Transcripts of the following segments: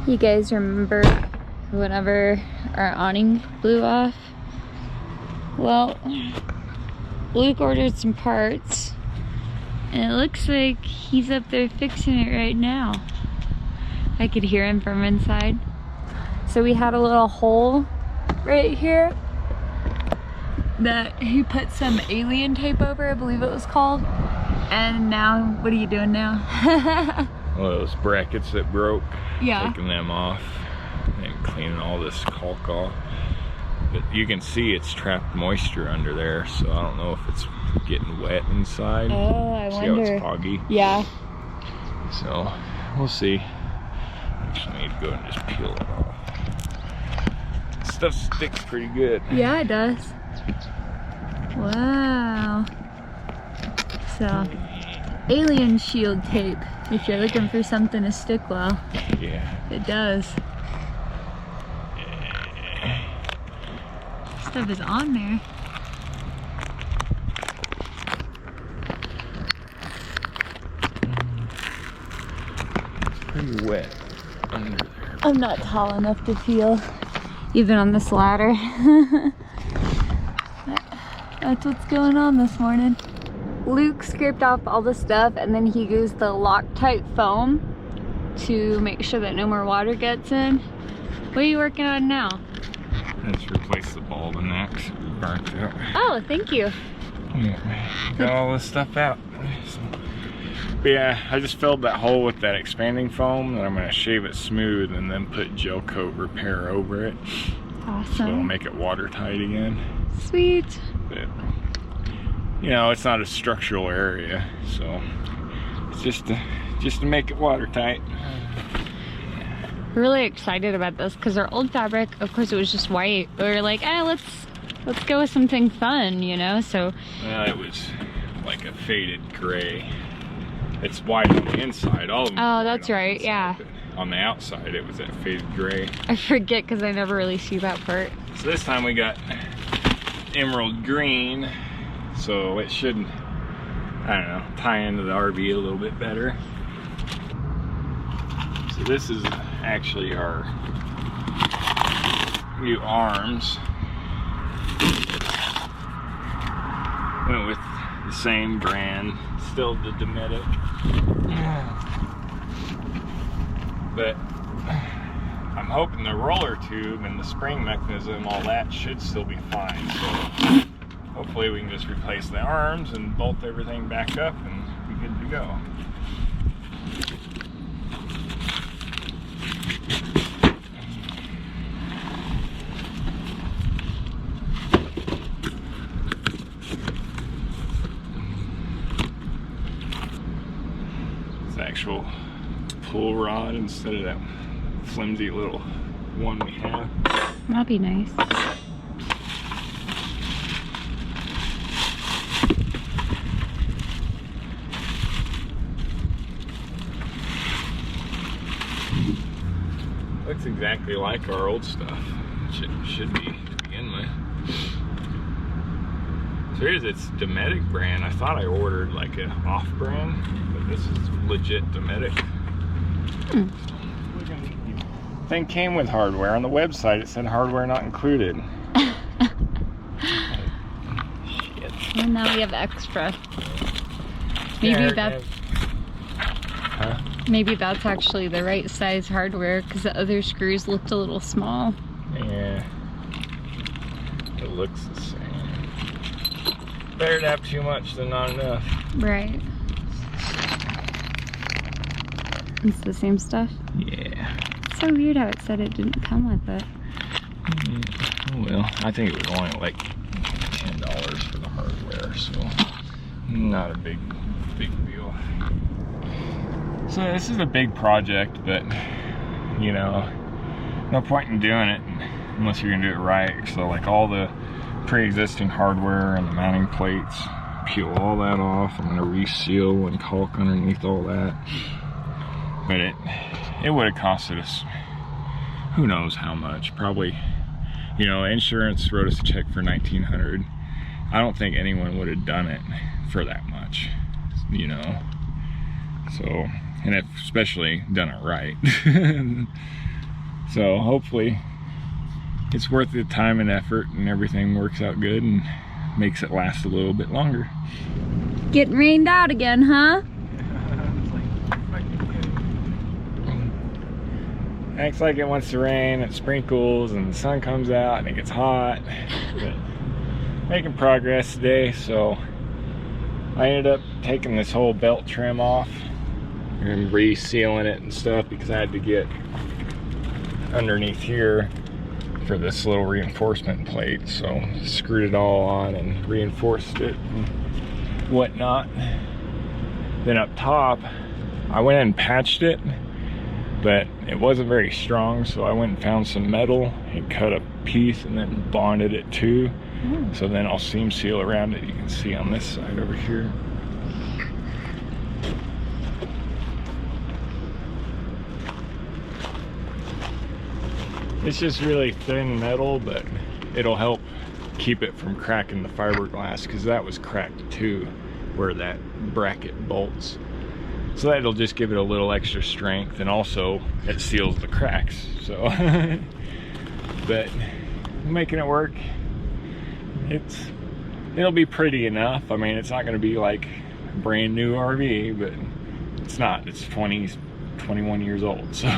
You guys remember whenever our awning blew off? Well, Luke ordered some parts and it looks like he's up there fixing it right now. I could hear him from inside. So we had a little hole right here that he put some alien tape over, I believe it was called. And now, what are you doing now? Well, those brackets that broke, yeah, taking them off and cleaning all this caulk off. But you can see it's trapped moisture under there, so I don't know if it's getting wet inside. Oh, I see wonder. How it's foggy. Yeah. So we'll see. Actually, I need to go and just peel it off. Stuff sticks pretty good. Yeah, it does. Wow. So, alien shield tape. If you're looking for something to stick well. Yeah. It does. Stuff is on there. It's pretty wet under there. I'm not tall enough to feel, even on this ladder. That's what's going on this morning. Luke scraped off all the stuff and then he used the Loctite foam to make sure that no more water gets in. What are you working on now? Let's replace the bulb and that 'cause it burnt out. Oh, thank you. Yeah, got all this stuff out. So, but yeah, I just filled that hole with that expanding foam and I'm gonna shave it smooth and then put gel coat repair over it. Awesome. So it'll make it watertight again. Sweet. But, you know, it's not a structural area, so it's just to make it watertight. We're really excited about this because our old fabric, of course, it was just white. We were like, let's go with something fun, you know. So It was like a faded gray. It's white on the inside. All of them. oh, that's right. Inside, Yeah. on the outside, it was that faded gray. I forget because I never really see that part. So this time we got emerald green, so it should, I don't know, tie into the RV a little bit better. So this is actually our new arms. Went with the same brand, still the Dometic. But I'm hoping the roller tube and the spring mechanism, all that should still be fine. So hopefully we can just replace the arms and bolt everything back up and be good to go. It's actual pull rod instead of that flimsy little one we have. That'd be nice. Looks exactly like our old stuff. Should be to begin with. So here's its Dometic brand. I thought I ordered like an off-brand, but this is legit Dometic. Thing came with hardware. On the website it said hardware not included. Shit. And now we have extra. Maybe that's actually the right size hardware because the other screws looked a little small. Yeah. It looks the same. Better to have too much than not enough. Right. It's the same stuff? Yeah. It's so weird how it said it didn't come with it. Oh well, I think it was only like $10 for the hardware, so not a big deal. So this is a big project, but you know, no point in doing it unless you're gonna do it right. So like all the pre-existing hardware and the mounting plates, peel all that off. I'm gonna reseal and caulk underneath all that. But it would have costed us who knows how much. Probably, you know, insurance wrote us a check for $1,900. I don't think anyone would have done it for that much, you know. So, and if especially done it right. So hopefully it's worth the time and effort and everything works out good and makes it last a little bit longer. Getting rained out again, huh? Acts like it wants to rain, it sprinkles and the sun comes out and it gets hot. But making progress today, so I ended up taking this whole belt trim off and resealing it and stuff because I had to get underneath here for this little reinforcement plate. So screwed it all on and reinforced it and whatnot. Then up top, I went and patched it, but it wasn't very strong, so I went and found some metal and cut a piece and then bonded it too. So then I'll seam seal around it. You can see on this side over here. It's just really thin metal, but it'll help keep it from cracking the fiberglass, because that was cracked too, where that bracket bolts. So that'll just give it a little extra strength, and also it seals the cracks. So, but making it work. It'll be pretty enough. I mean, it's not going to be like a brand new RV, but it's not. It's 21 years old. So,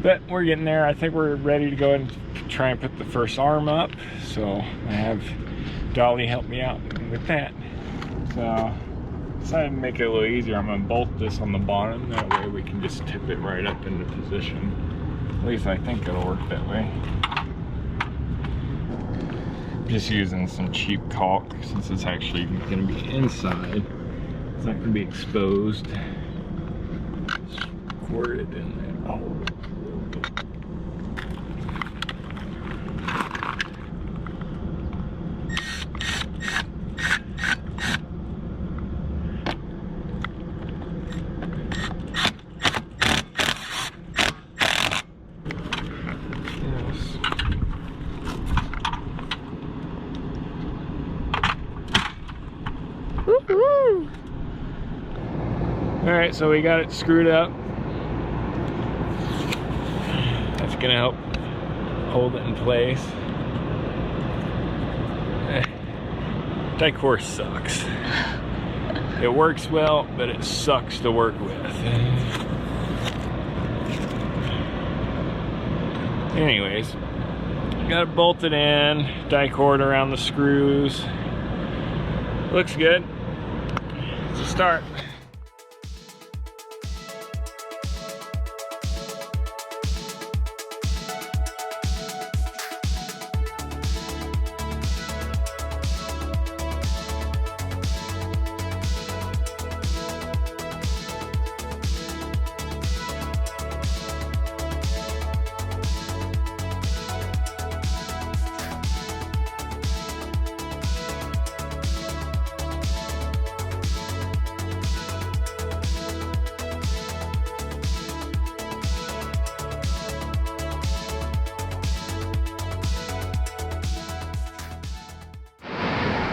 but we're getting there. I think we're ready to go and try and put the first arm up. So I have Dolly help me out with that. So decided to make it a little easier. I'm going to bolt this on the bottom. That way we can just tip it right up into position. At least I think it'll work that way. Just using some cheap caulk since it's actually going to be inside. It's not going to be exposed. Squirt it in there. Oh. Alright, so we got it screwed up. That's gonna help hold it in place. Decor sucks. It works well, but it sucks to work with. Anyways, got it bolted in, die-cord around the screws. Looks good. It's a start.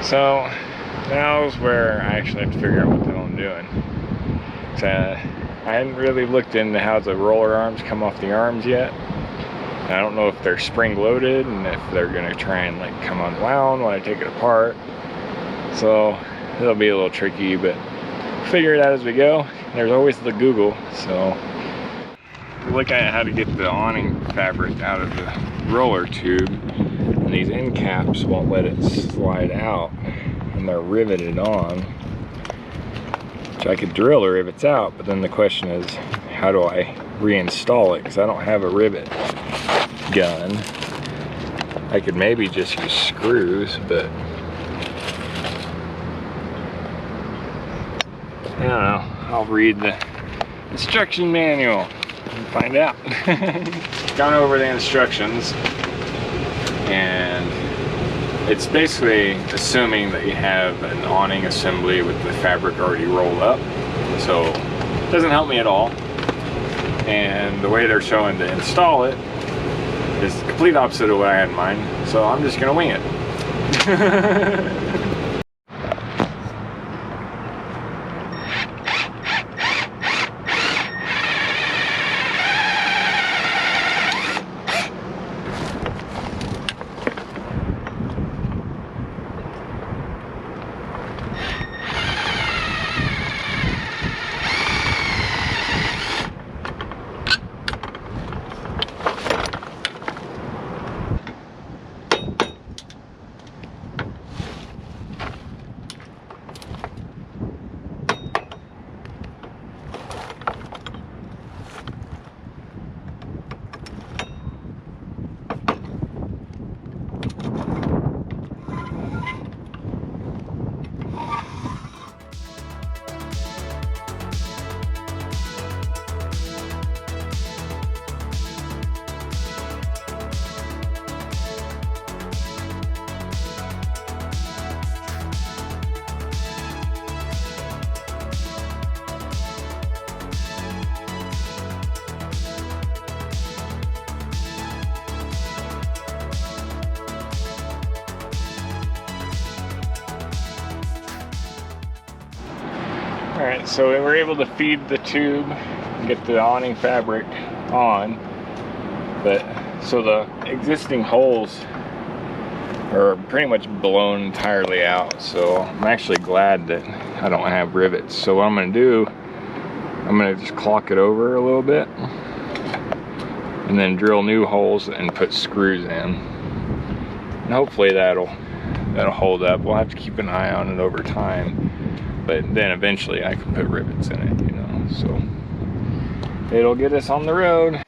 So now's where I actually have to figure out what the hell I'm doing. I hadn't really looked into how the roller arms come off the arms yet. I don't know if they're spring loaded and if they're gonna try and like come unwound when I take it apart. So it'll be a little tricky, but figure it out as we go. There's always the Google. So look at how to get the awning fabric out of the roller tube. And these end caps won't let it slide out, and they're riveted on. So I could drill the rivets out, but then the question is, how do I reinstall it? Because I don't have a rivet gun. I could maybe just use screws, but I don't know. I'll read the instruction manual and find out. Gone over the instructions, and it's basically assuming that you have an awning assembly with the fabric already rolled up. So it doesn't help me at all. And the way they're showing to install it is the complete opposite of what I had in mind. So I'm just gonna wing it. Alright, so we were able to feed the tube and get the awning fabric on, but so the existing holes are pretty much blown entirely out, so I'm actually glad that I don't have rivets. So what I'm going to do, I'm going to just caulk it over a little bit and then drill new holes and put screws in, and hopefully that'll hold up. We'll have to keep an eye on it over time, but then eventually I can put rivets in it, you know, so it'll get us on the road.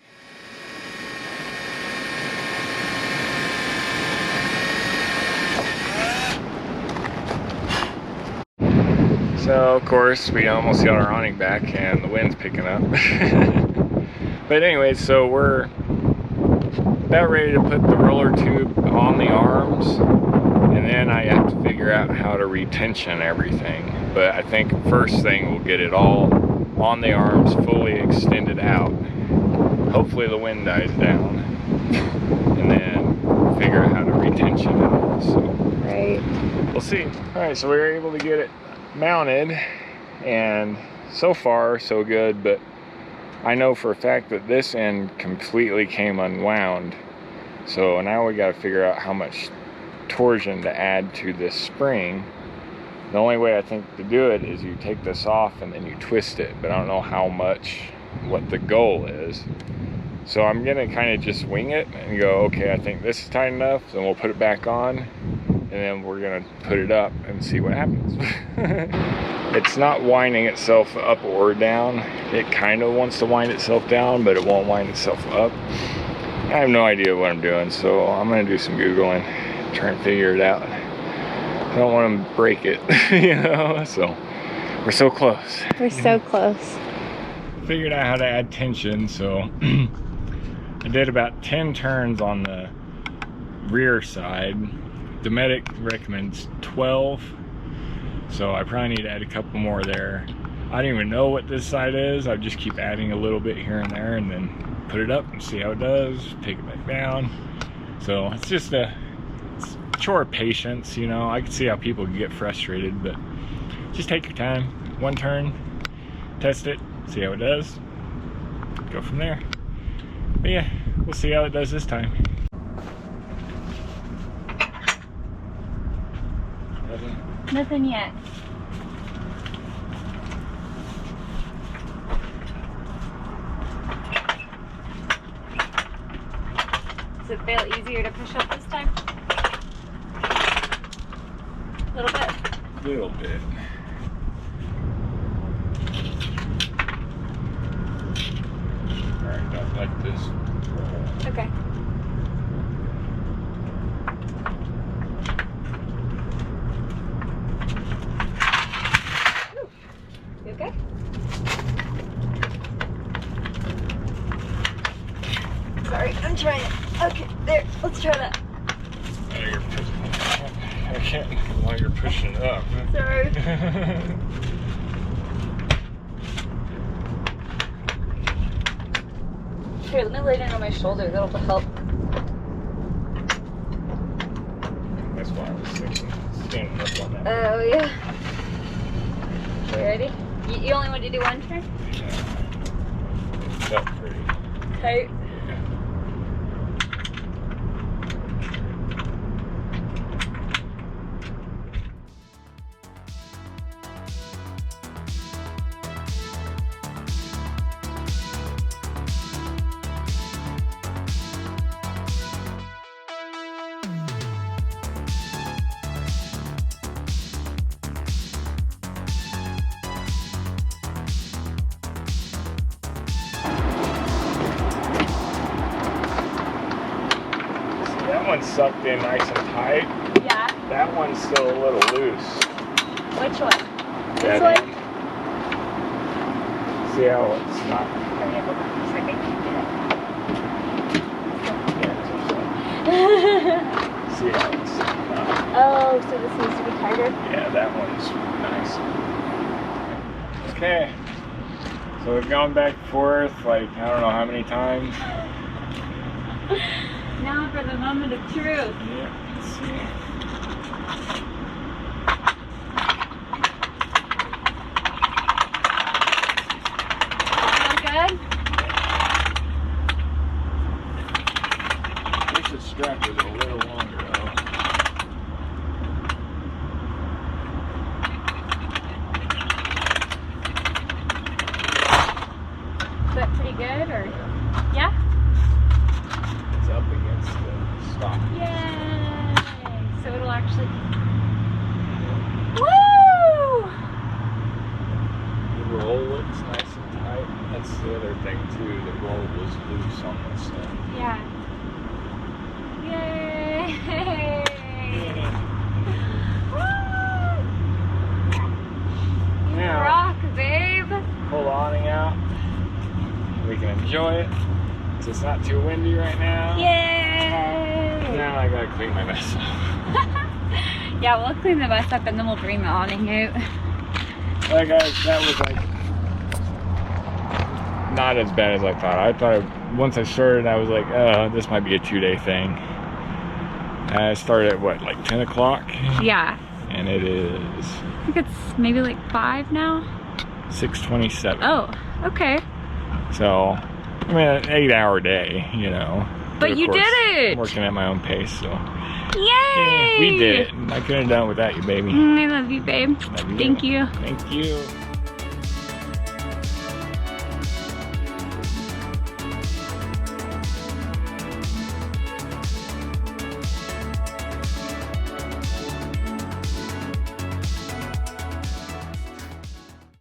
So of course we almost got our awning back and the wind's picking up. But anyways, so we're about ready to put the roller tube on the arms, and then I have to figure out how to retension everything. But I think first thing we'll get it all on the arms, fully extended out. Hopefully the wind dies down, and then figure out how to retension it all. So Right. we'll see. All right, so we were able to get it mounted, and so far so good, but I know for a fact that this end completely came unwound. So now we got to figure out how much torsion to add to this spring. The only way I think to do it is you take this off and then you twist it, but I don't know how much, what the goal is. So I'm gonna kind of just wing it and go, okay, I think this is tight enough, then we'll put it back on, and then we're gonna put it up and see what happens. It's not winding itself up or down. It kind of wants to wind itself down, but it won't wind itself up. I have no idea what I'm doing, so I'm gonna do some Googling, try and figure it out. I don't want to break it, you know, so we're so close. We're so close. Figured out how to add tension, so I did about 10 turns on the rear side. Dometic recommends 12, so I probably need to add a couple more there. I don't even know what this side is. I just keep adding a little bit here and there, and then put it up and see how it does, take it back down. So it's just a chore of patience, you know. I can see how people can get frustrated, but just take your time. One turn, test it, see how it does, go from there. But yeah, we'll see how it does this time. Nothing yet. Does it feel easier to push up this time? A little bit? A little bit. Alright, not like this. Okay. Ooh. You okay? Sorry, I'm trying it. Okay, there. Let's try that. Oh, you're pushing. I can't while you're pushing up. Sorry. Here, let me lay down on my shoulder. That'll help. That's why I was thinking standing up on that. Oh, yeah. Okay, ready? You only want to do one turn? Yeah. It felt pretty Tight. That one's sucked in nice and tight. Yeah. That one's still a little loose. Which one? That This one? end. See how it's not. Okay, hold on a second. See how it's not. Oh, so this needs to be tighter? Yeah, that one's nice. Okay. So we've gone back and forth like I don't know how many times. Now for the moment of truth. Yeah, let's see. strap is a little longer though. Is that pretty good, or? Yeah? It's up against the stock. Yay! So it'll actually... Woo! The roll looks nice and tight. That's the other thing too. The roll was loose on this thing. Yeah. Yay! You Now, rock, babe! pull the awning out. We can enjoy it. So it's not too windy right now. Yay! Now I gotta clean my mess up. Yeah, we'll clean the mess up and then we'll bring the awning out. Well, guys, that was like not as bad as I thought. I thought once I started, I was like, this might be a 2-day thing. I started at what, like 10 o'clock? Yeah. And it is I think it's maybe like 5 now. 6:27. Oh, okay. So, I mean, an 8-hour day, you know. But of you course, did it! I'm working at my own pace, so. Yay! Yeah, we did it. I couldn't have done it without you, baby. I love you, babe. Love you. Thank you. Thank you.